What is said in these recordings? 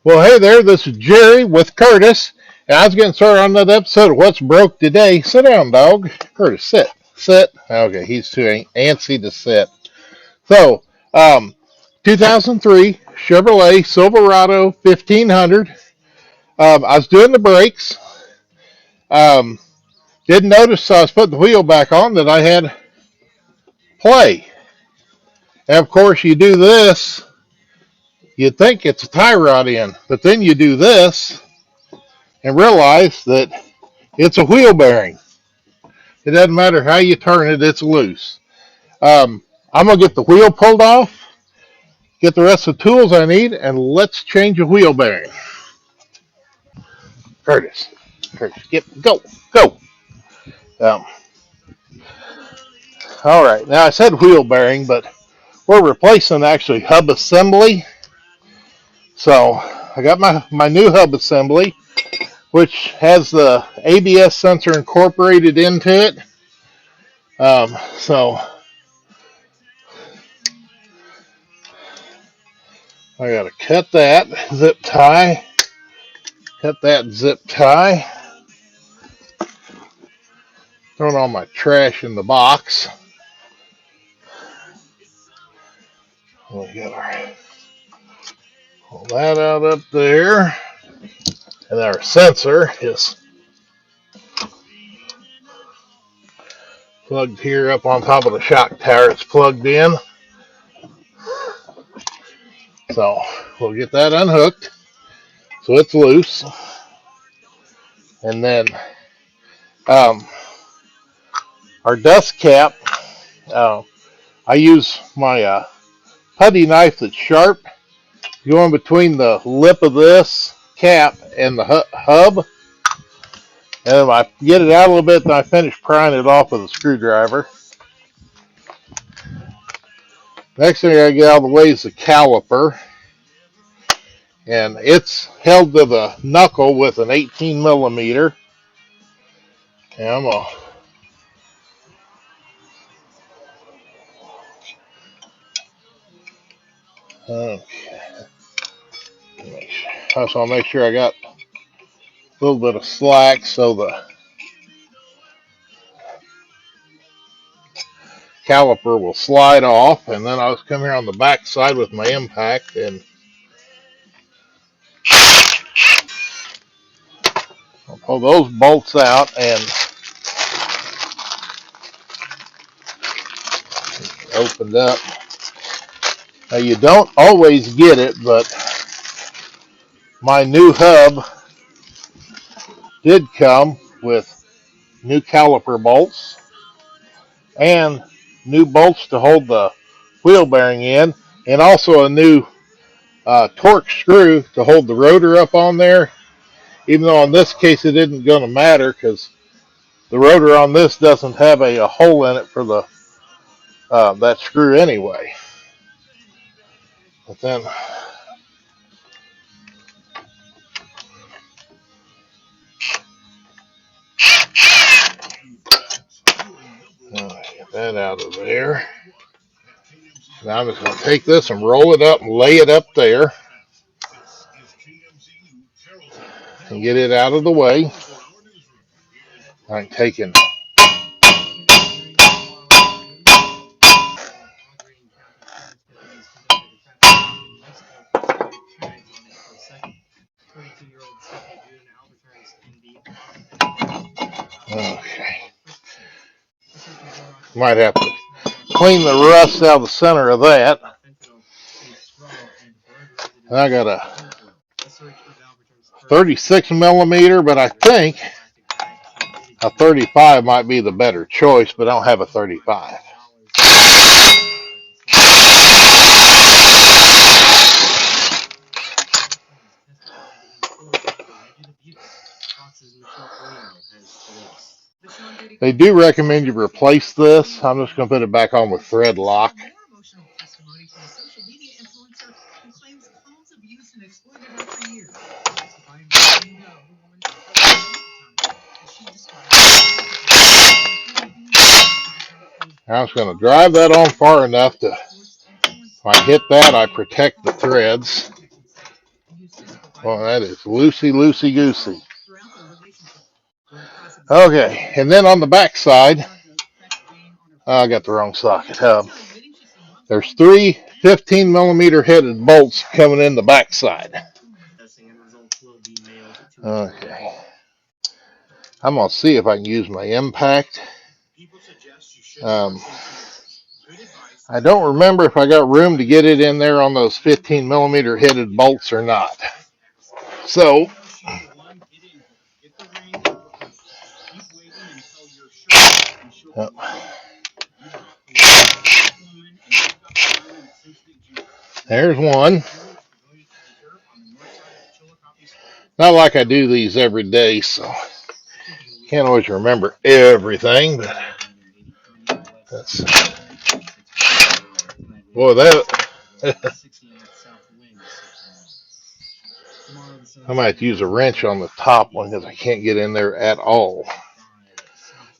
Well, hey there, this is Jerry with Curtis, and I was getting started on another episode of What's Broke Today. Sit down, dog. Curtis, sit. Sit. Okay, he's too antsy to sit. So, 2003 Chevrolet Silverado 1500. I was doing the brakes. Um, didn't notice I was putting the wheel back on that I had play. And of course, you do this, you'd think it's a tie rod in, but then you do this and realize that it's a wheel bearing. It doesn't matter how you turn it, it's loose. I'm going to get the wheel pulled off, get the rest of the tools I need, and let's change a wheel bearing. Curtis, go. Um, all right, now I said wheel bearing, but we're replacing actually hub assembly. So I got my new hub assembly, which has the ABS sensor incorporated into it. So I got to cut that zip tie, throwing all my trash in the box. We got our pull that out up there, and our sensor is plugged here up on top of the shock tower. It's plugged in, so we'll get that unhooked so it's loose, and then our dust cap. I use my putty knife that's sharp, going between the lip of this cap and the hub. And if I get it out a little bit, then I finish prying it off with a screwdriver. Next thing I gotta get out of the way is the caliper. And it's held to the knuckle with an 18 millimeter. And I'm gonna okay. I just want to make sure I got a little bit of slack so the caliper will slide off, and then I'll just come here on the back side with my impact and I'll pull those bolts out and opened up. Now you don't always get it, but my new hub did come with new caliper bolts and new bolts to hold the wheel bearing in, and also a new torque screw to hold the rotor up on there, even though in this case it isn't going to matter because the rotor on this doesn't have a hole in it for the that screw anyway. But then get that out of there. Now I'm just going to take this and roll it up and lay it up there and get it out of the way. I'm taking okay. Might have to clean the rust out of the center of that. And I got a 36 millimeter, but I think a 35 might be the better choice, but I don't have a 35. They do recommend you replace this. I'm just going to put it back on with thread lock. I'm just going to drive that on far enough to If I hit that, I protect the threads. Well, that is loosey-goosey. Okay, and then on the back side, I got the wrong socket. There's three 15 millimeter headed bolts coming in the back side. Okay. I'm going to see if I can use my impact. I don't remember if I got room to get it in there on those 15 millimeter headed bolts or not. So, there's one. Not like I do these every day, so can't always remember everything, but that's, boy, that I might use a wrench on the top one because I can't get in there at all.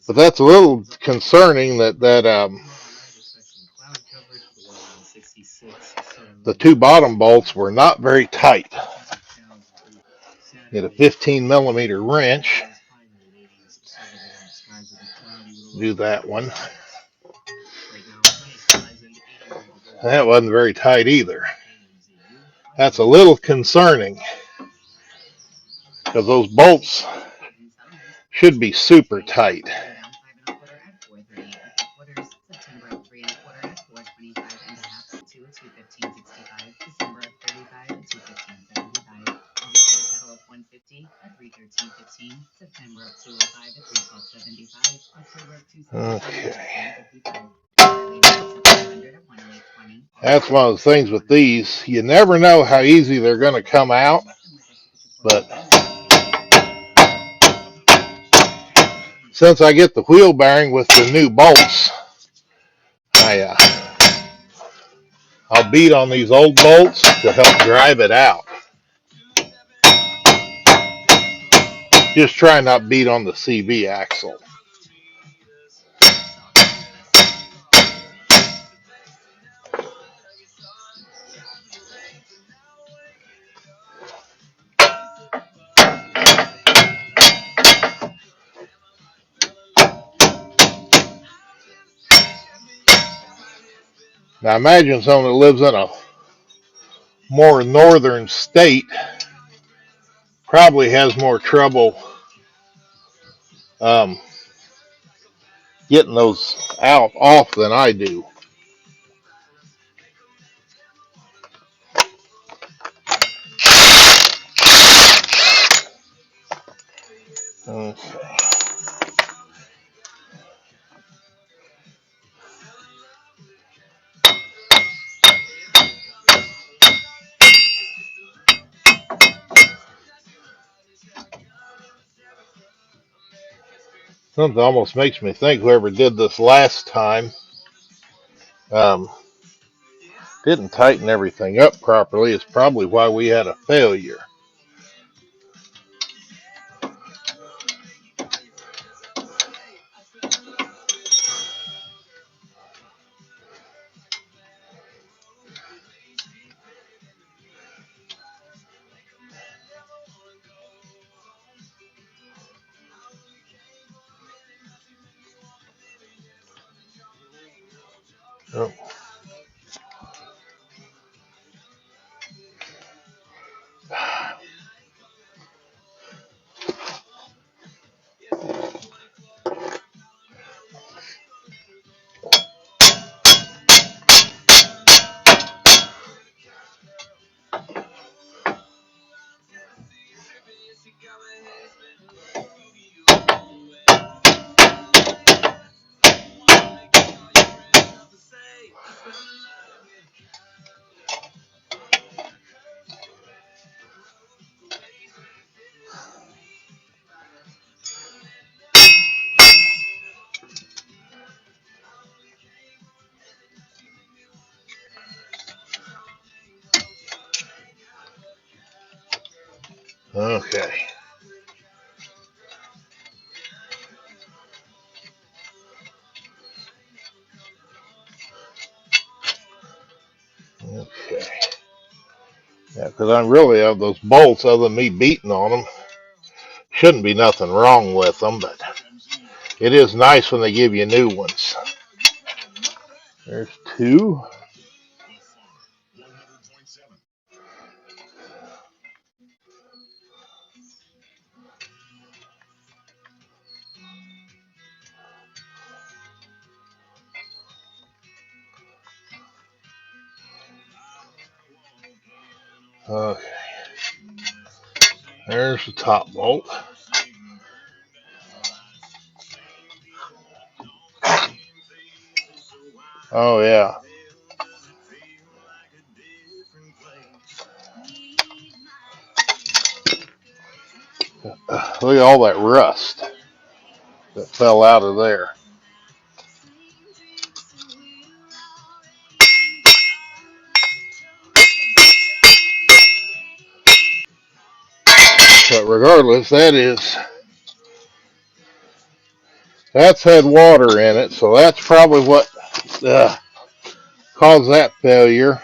But that's a little concerning that the two bottom bolts were not very tight. Get a 15 millimeter wrench. Do that one. That wasn't very tight either. That's a little concerning because those bolts should be super tight. Okay. That's one of the things with these. You never know how easy they're going to come out, but since I get the wheel bearing with the new bolts, I'll beat on these old bolts to help drive it out. Just try not beat on the CV axle. Now imagine someone that lives in a more northern state probably has more trouble getting those off than I do. Okay. Something almost makes me think whoever did this last time um, didn't tighten everything up properly. It's probably why we had a failure. Oh. Okay. Yeah, because I really have those bolts, other than me beating on them, shouldn't be nothing wrong with them, but it is nice when they give you new ones. There's two. Okay, there's the top bolt. Oh yeah, look at all that rust that fell out of there. But regardless, that's had water in it, so that's probably what caused that failure.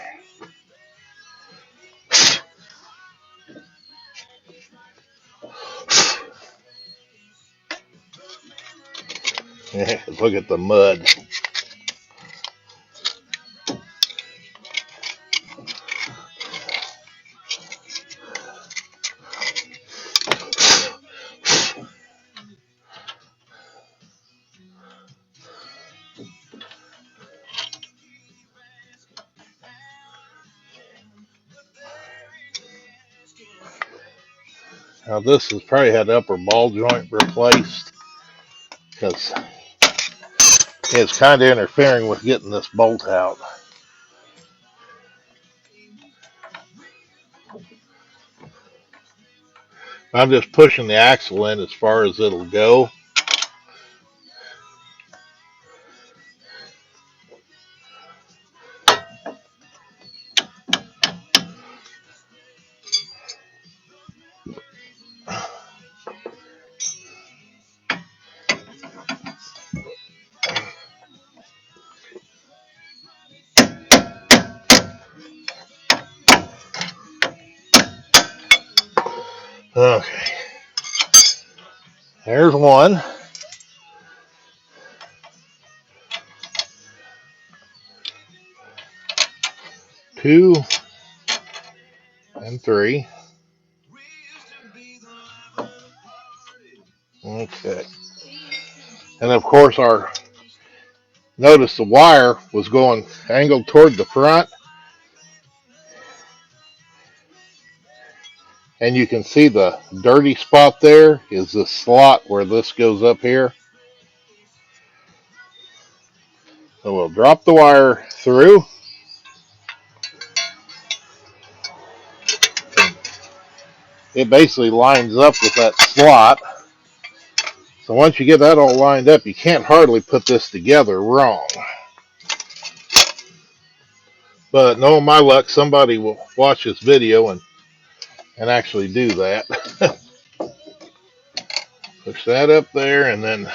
Look at the mud. Now this has probably had the upper ball joint replaced because it's kind of interfering with getting this bolt out. I'm just pushing the axle in as far as it'll go. Okay, there's one, two, and three. Okay, and of course notice the wire was going angled toward the front, and you can see the dirty spot there is the slot where this goes up here. So we'll drop the wire through. It basically lines up with that slot. So once you get that all lined up, you can't hardly put this together wrong. But knowing my luck, somebody will watch this video and actually do that. Push that up there, and then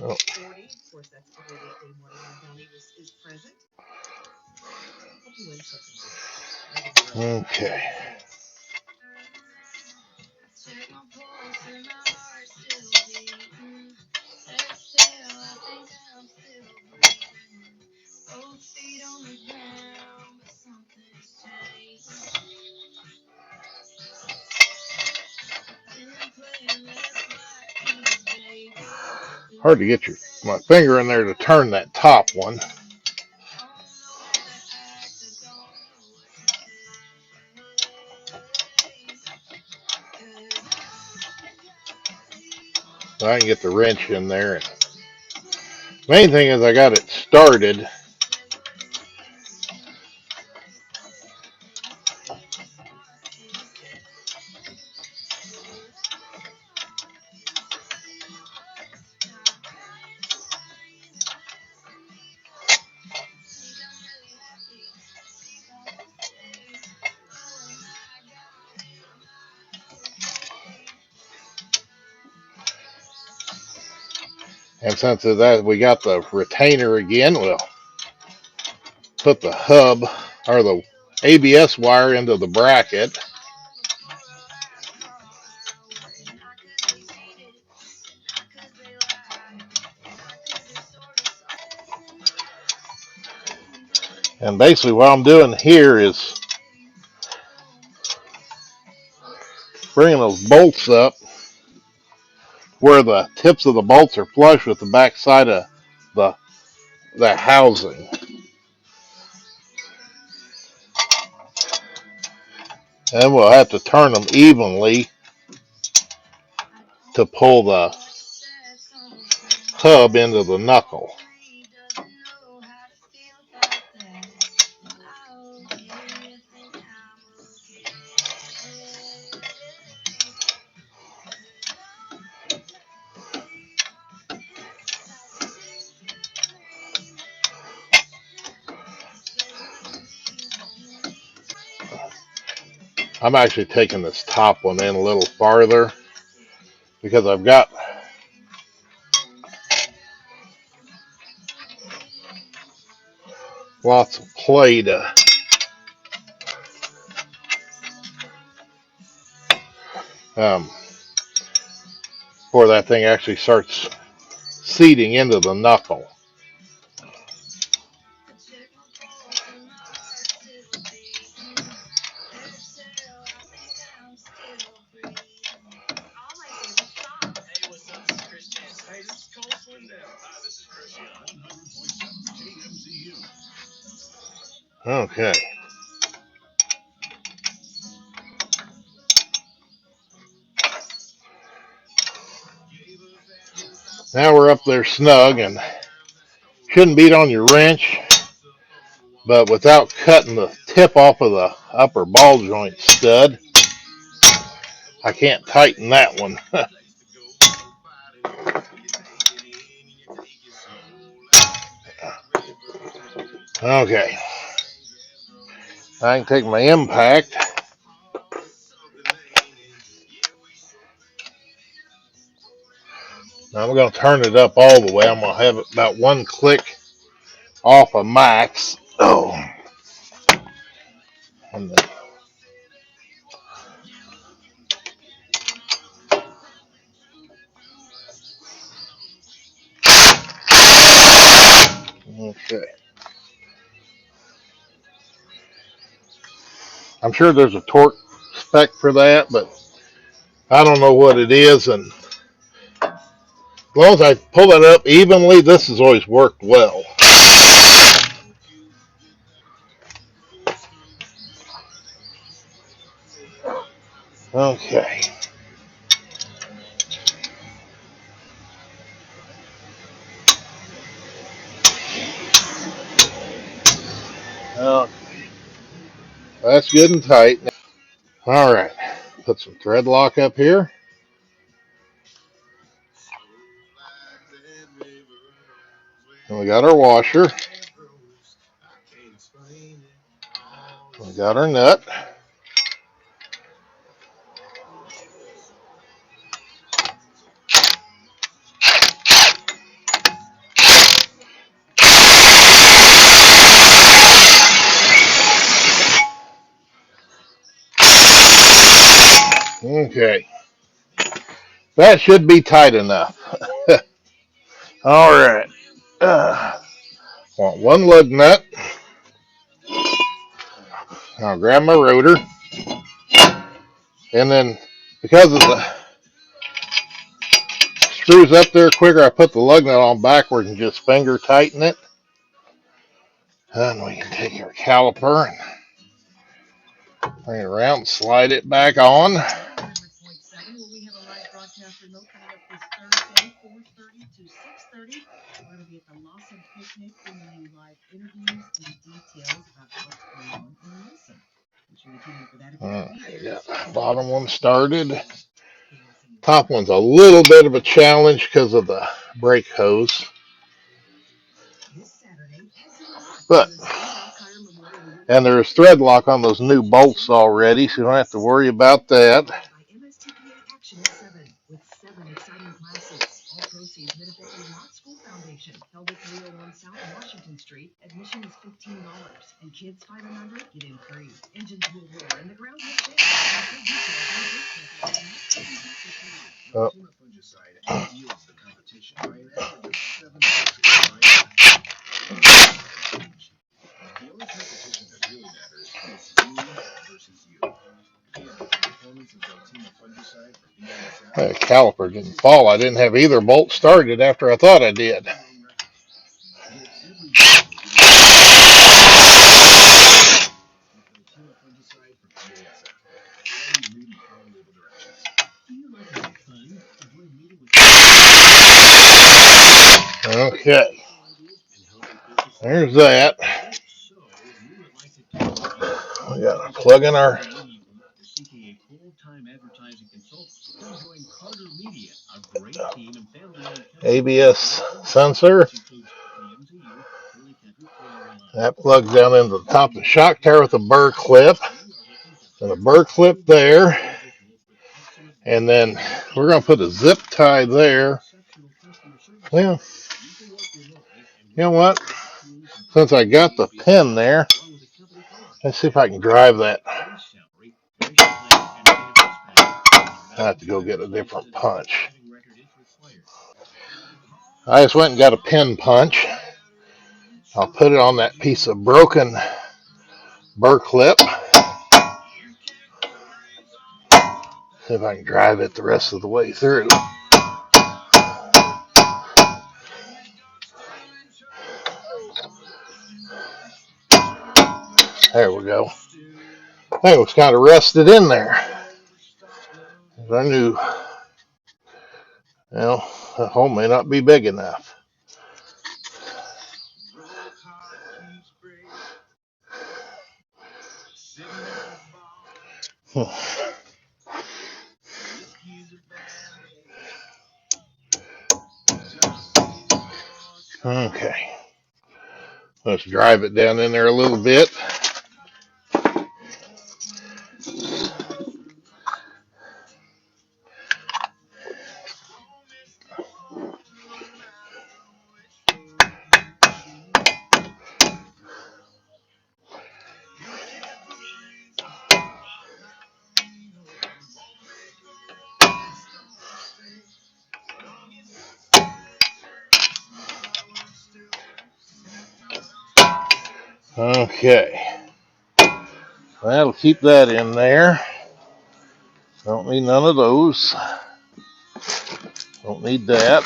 oh. Okay. Hard to get my finger in there to turn that top one. So I can get the wrench in there. And main thing is I got it started. And since that we got the retainer again, we'll put the hub or the ABS wire into the bracket. And basically what I'm doing here is bringing those bolts up where the tips of the bolts are flush with the back side of the, the housing. And we'll have to turn them evenly to pull the hub into the knuckle. I'm actually taking this top one in a little farther because I've got lots of play to um, before that thing actually starts seating into the knuckle. Okay. Now we're up there snug and shouldn't beat on your wrench, but without cutting the tip off of the upper ball joint stud, I can't tighten that one. Okay. I can take my impact. Now I'm going to turn it up all the way. I'm going to have it about one click off of max. Oh. And then, okay. I'm sure there's a torque spec for that, but I don't know what it is. And as long as I pull it up evenly, this has always worked well. Okay. Okay. That's good and tight. All right. Put some thread lock up here. And we got our washer. We got our nut. Okay. That should be tight enough. All right. Want one lug nut. I'll grab my rotor. And then because of the screws up there quicker, I put the lug nut on backwards and just finger tighten it. And we can take our caliper and bring it around and slide it back on. Yeah, bottom one started. Top one's a little bit of a challenge because of the brake hose. But, and there's thread lock on those new bolts already, so you don't have to worry about that. Oh. The caliper didn't fall. I didn't have either bolt started after I thought I did. Okay. There's that. We got to plug in our ABS sensor. That plugs down into the top of the shock tower with a burr clip. And a burr clip there. And then we're going to put a zip tie there. Well, you know what? Since I got the pin there, let's see if I can drive that. I have to go get a different punch. I just went and got a pin punch. I'll put it on that piece of broken burr clip. See if I can drive it the rest of the way through. There we go. I think it was kind of rested in there. I knew, the hole may not be big enough. Okay. Let's drive it down in there a little bit. Okay. That'll keep that in there. Don't need none of those. Don't need that.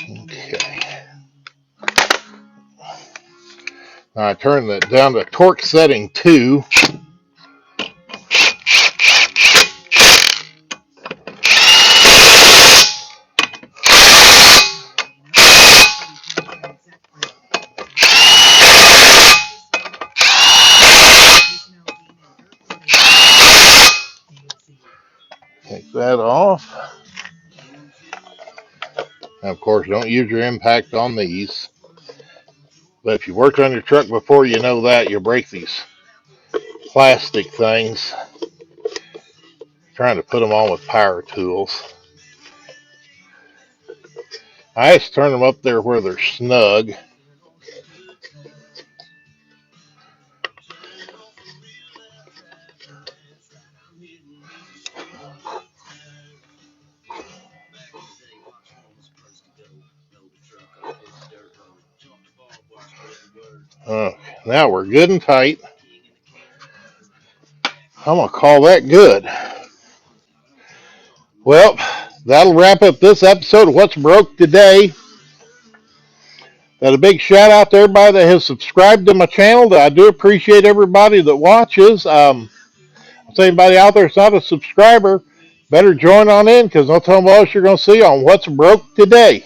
Okay. I turn that down to torque setting 2. Take that off. And of course, don't use your impact on these. But if you worked on your truck before, you know that. You'll break these plastic things trying to put them on with power tools. I just turn them up there where they're snug. Now we're good and tight. I'm going to call that good. Well, that'll wrap up this episode of What's Broke Today. That a big shout out to everybody that has subscribed to my channel. I do appreciate everybody that watches. If anybody out there that's not a subscriber, better join on in, because I'll tell them what else you're going to see on What's Broke Today.